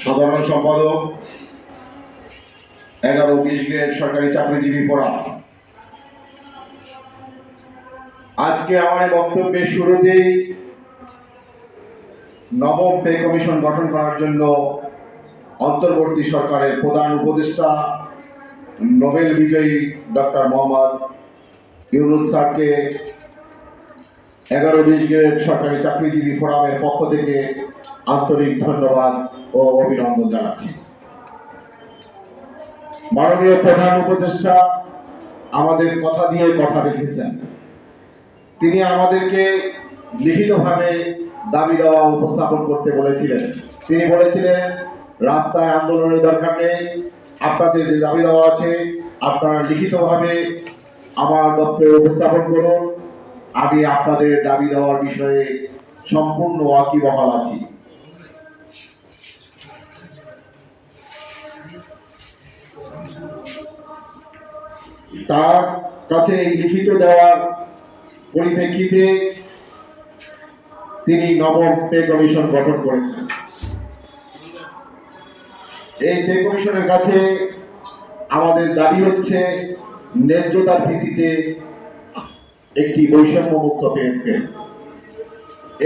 সাধারণ সম্পাদক 11-20 গ্রেড সরকারি চাকরিজীবী ফোরাম। আজকে আমার বক্তব্যের শুরুতেই নবম পে কমিশন গঠন করার জন্য অন্তর্বর্তী সরকারের প্রধান উপদেষ্টা নোবেল বিজয়ী ডক্টর মোহাম্মদ ইউনুস স্যারকে 11-20 গ্রেড সরকারি চাকরিজীবী ফোরামের পক্ষ থেকে আন্তরিক ধন্যবাদ ও অভিনন্দন জানাচ্ছি। মাননীয় প্রধান উপদেষ্টা আমাদের কথা দিয়ে কথা রেখেছেন। তিনি আমাদেরকে লিখিতভাবে দাবি দেওয়া উপস্থাপন করতে বলেছিলেন। তিনি বলেছিলেন, রাস্তায় আন্দোলনের দরকার নেই, আপনাদের যে দাবি দেওয়া আছে আপনারা লিখিতভাবে আমার দপ্তরে উপস্থাপন করুন, আমি আপনাদের দাবি দেওয়ার বিষয়ে সম্পূর্ণ ওয়াকিবহাল আছি। তার কাছে এই লিখিত দেওয়ার পরিপ্রেক্ষিতে তিনি নবম পে কমিশন গঠন করেছেন। এই পে কমিশনের কাছে আমাদের দাবি হচ্ছে ন্যায্যতার ভিত্তিতে একটি বৈষম্যমুক্ত পে স্কেল।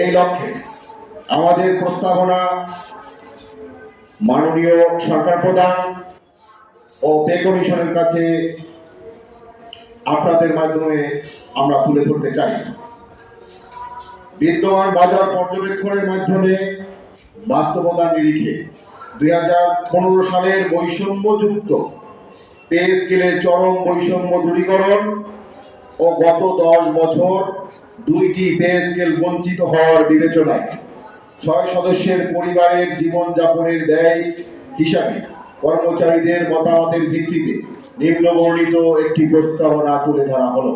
এই লক্ষ্যে আমাদের প্রস্তাবনা মাননীয় সরকার প্রধান ও পে কমিশনের কাছে আপনাদের মাধ্যমে আমরা তুলে ধরতে চাই। বিদ্যমান বাজার পর্যবেক্ষণের মাধ্যমে বাস্তবতার নিরিখে 2015 সালের বৈষম্যযুক্ত পে স্কেলের চরম বৈষম্য দূরীকরণ ও গত 10 বছর 2টি পে স্কেল বঞ্চিত হওয়ার বিবেচনায় 6 সদস্যের পরিবারের জীবনযাপনের ব্যয় হিসাবে কর্মচারীদের মতামতের ভিত্তিতে নিম্নবর্ণিত একটি প্রস্তাবনা তুলে ধরা হলো।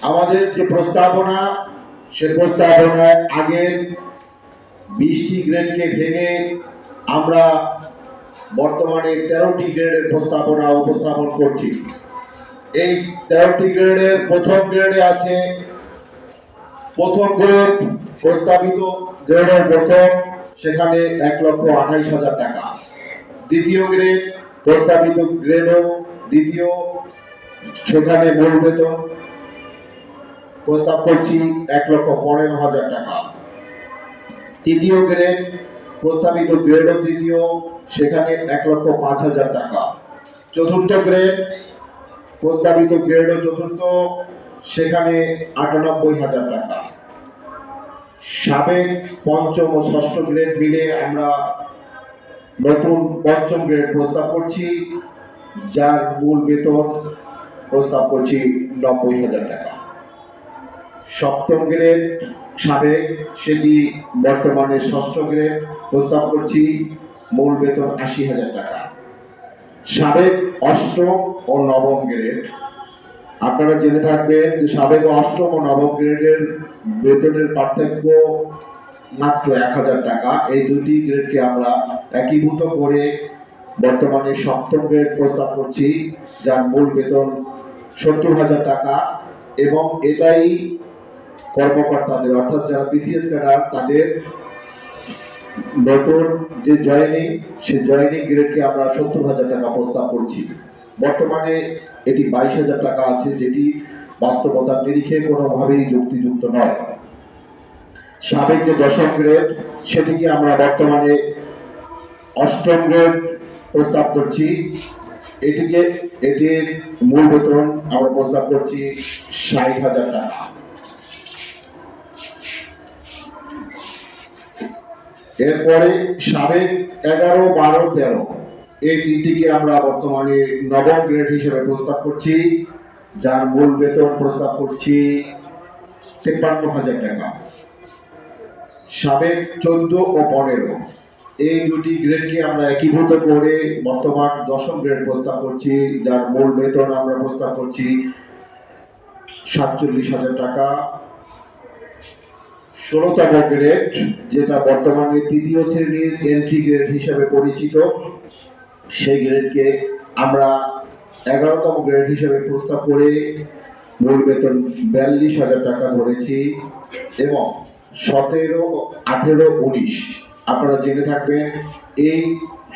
আমাদের যে প্রস্তাবনা, সে প্রস্তাবনায় আগের 20টি গ্রেডকে ভেঙে আমরা বর্তমানে 13টি গ্রেডের প্রস্তাবনা উপস্থাপন করছি। এই 13টি গ্রেডের প্রথম গ্রেডে আছে, প্রথম গ্রেড প্রস্তাবিত গ্রেডের প্রথম, সেখানে 1,28,000 টাকা। দ্বিতীয় গ্রেড প্রস্তাবিত গ্রেডও দ্বিতীয়, সেখানে মূল বেতন প্রস্তাব করছি 1,15,000 টাকা। তৃতীয় গ্রেড প্রস্তাবিত গ্রেডও তৃতীয়, সেখানে 1,05,000 টাকা। চতুর্থ গ্রেড প্রস্তাবিত গ্রেডও চতুর্থ, সেখানে 98,000 টাকা। সাবেক পঞ্চম ও ষষ্ঠ গ্রেড মিলে আমরা নতুন পঞ্চম গ্রেড প্রস্তাব করছি, যার মূল বেতন প্রস্তাব করছি 90,000 টাকা। সপ্তম গ্রেড সাবেক, সেটি বর্তমানে ষষ্ঠ গ্রেড প্রস্তাব করছি, মূল বেতন 80,000 টাকা। সাবেক অষ্টম ও নবম গ্রেড, আপনারা জেনে থাকবেন যে সাবেক অষ্টম ও নবম গ্রেডের বেতনের পার্থক্য মাত্র 1,000 টাকা। এই দুটি গ্রেডকে আমরা একীভূত করে বর্তমানে সপ্তম গ্রেড প্রস্তাব করছি, যার মূল বেতন 70,000 টাকা। এবং এটাই কর্মকর্তাদের, অর্থাৎ যারা বিসিএস ক্যাডার, তাদের নতুন যে জয়েনিং, সে জয়েনিং গ্রেডকে আমরা 70,000 টাকা প্রস্তাব করছি। বর্তমানে এটি 22,000 টাকা আছে, যেটি বাস্তবতার নিরিখে কোনোভাবেই যুক্তিযুক্ত নয়। সাবেক যে দশম গ্রেড, সেটিকে আমরা বর্তমানে অষ্টম গ্রেড প্রস্তাব করছি। এটির মূল বেতন আমরা প্রস্তাব করছি 60,000 টাকা। এরপরে সাবেক 11, 12, 13 এই তিনটিকে আমরা বর্তমানে নবম গ্রেড হিসেবে প্রস্তাব করছি, যার মূল বেতন প্রস্তাব করছি 53,000 টাকা। সাবেক 14 ও 15 এই দুটি গ্রেডকে আমরা একীভূত করে বর্তমান দশম গ্রেড প্রস্তাব করছি, যার মূল বেতন আমরা প্রস্তাব করছি 47,000 টাকা। 16তম গ্রেড, যেটা বর্তমানে তৃতীয় শ্রেণীর এন্ট্রি গ্রেড হিসেবে পরিচিত, সেই গ্রেডকে আমরা 11তম গ্রেড হিসেবে প্রস্তাব করে মূল বেতন 42,000 টাকা ধরেছি। এবং 17, 18, 19 আপনারা জেনে থাকবেন এই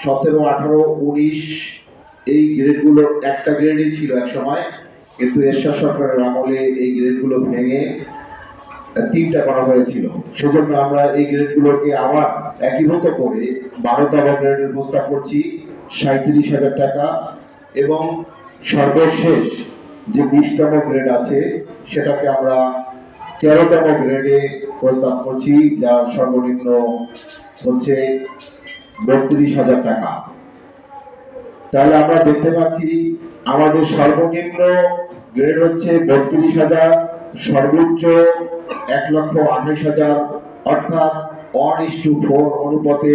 17, 18, 19 এই গ্রেডগুলো একটা গ্রেডই ছিল এক সময়, কিন্তু এরশাদ সরকারের আমলে এই গ্রেডগুলো ভেঙে 3টা করা হয়েছিল। সেজন্য আমরা এই গ্রেডগুলোকে আবার একীভূত করে 12তম গ্রেডের প্রস্তাব করছি 37,000 টাকা, এবং সর্বশেষ যে 20তম গ্রেড আছে সেটাকে আমরা 13তম গ্রেডে প্রস্তাব করছি, যার সর্বনিম্ন হচ্ছে 32,000 টাকা। তাহলে আমরা দেখতে পাচ্ছি আমাদের সর্বনিম্ন গ্রেড হচ্ছে 32,000, সর্বোচ্চ 1,28,000, অর্থাৎ 1:4 অনুপাতে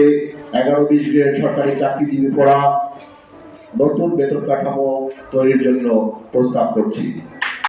11-20 গ্রেড সরকারি চাকরিজীবী পড়া নতুন বেতন কাঠামো তৈরির জন্য প্রস্তাব করছি।